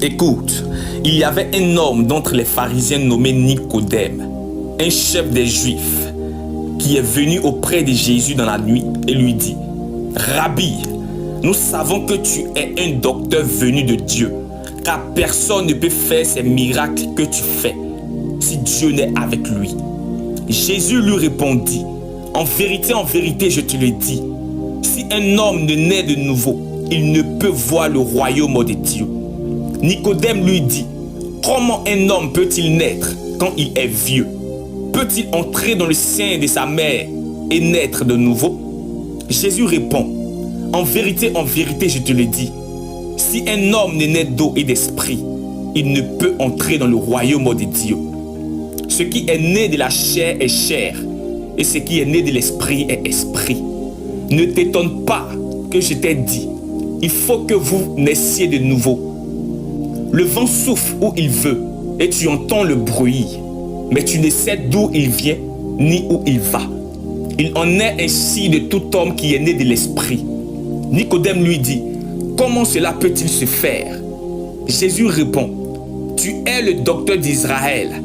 Écoute, il y avait un homme d'entre les pharisiens nommé Nicodème, un chef des Juifs, qui est venu auprès de Jésus dans la nuit et lui dit: Rabbi, nous savons que tu es un docteur venu de Dieu, car personne ne peut faire ces miracles que tu fais si Dieu n'est avec lui. Jésus lui répondit: en vérité, je te le dis, si un homme ne naît de nouveau, il ne peut voir le royaume de Dieu. Nicodème lui dit: comment un homme peut-il naître quand il est vieux? Peut-il entrer dans le sein de sa mère et naître de nouveau? Jésus répond: en vérité, je te le dis, si un homme ne naît d'eau et d'esprit, il ne peut entrer dans le royaume de Dieu. Ce qui est né de la chair est chair, et ce qui est né de l'esprit est esprit. Ne t'étonne pas que je t'ai dit, il faut que vous naissiez de nouveau. Le vent souffle où il veut, et tu entends le bruit, mais tu ne sais d'où il vient, ni où il va. Il en est ainsi de tout homme qui est né de l'esprit. Nicodème lui dit: comment cela peut-il se faire? Jésus répond: tu es le docteur d'Israël,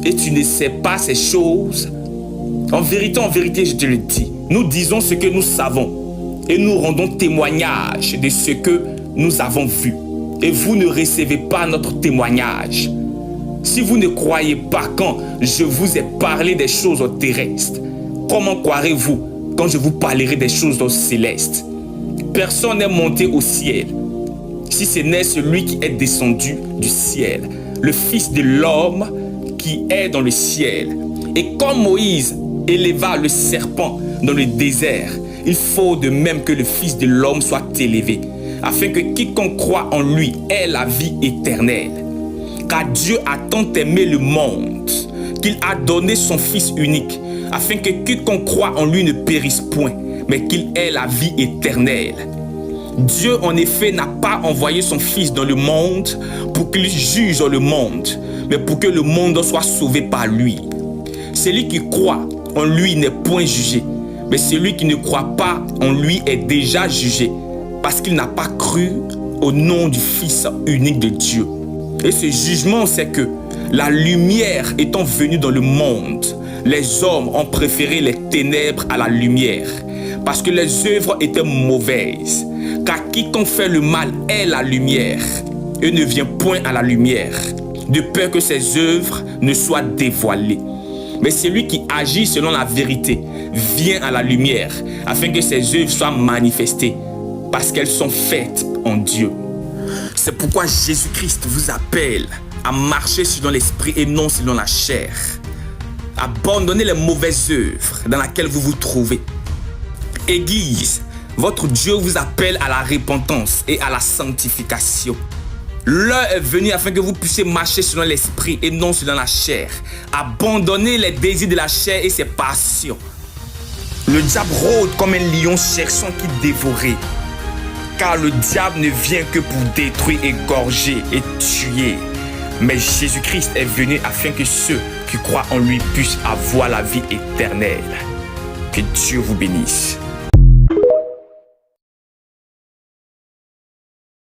et tu ne sais pas ces choses. En vérité, je te le dis, nous disons ce que nous savons, et nous rendons témoignage de ce que nous avons vu, et vous ne recevez pas notre témoignage. Si vous ne croyez pas quand je vous ai parlé des choses terrestres, comment croirez-vous quand je vous parlerai des choses célestes? Personne n'est monté au ciel, si ce n'est celui qui est descendu du ciel, le Fils de l'homme qui est dans le ciel. Et comme Moïse éleva le serpent dans le désert, il faut de même que le Fils de l'homme soit élevé, afin que quiconque croit en lui ait la vie éternelle. Car Dieu a tant aimé le monde qu'il a donné son Fils unique, afin que quiconque croit en lui ne périsse point, mais qu'il ait la vie éternelle. Dieu en effet n'a pas envoyé son Fils dans le monde pour qu'il juge le monde, mais pour que le monde soit sauvé par lui. Celui qui croit en lui n'est point jugé, mais celui qui ne croit pas en lui est déjà jugé, parce qu'il n'a pas cru au nom du Fils unique de Dieu. Et ce jugement, c'est que la lumière étant venue dans le monde, les hommes ont préféré les ténèbres à la lumière, parce que les œuvres étaient mauvaises. Car quiconque fait le mal est la lumière, et ne vient point à la lumière, de peur que ses œuvres ne soient dévoilées. Mais celui qui agit selon la vérité vient à la lumière, afin que ses œuvres soient manifestées, parce qu'elles sont faites en Dieu. C'est pourquoi Jésus-Christ vous appelle à marcher selon l'esprit et non selon la chair. Abandonnez les mauvaises œuvres dans lesquelles vous vous trouvez. Église, votre Dieu vous appelle à la repentance et à la sanctification. L'heure est venue afin que vous puissiez marcher selon l'esprit et non selon la chair. Abandonnez les désirs de la chair et ses passions. Le diable rôde comme un lion cherchant qui dévorer. Car le diable ne vient que pour détruire, égorger et tuer. Mais Jésus-Christ est venu afin que ceux qui croient en lui puissent avoir la vie éternelle. Que Dieu vous bénisse.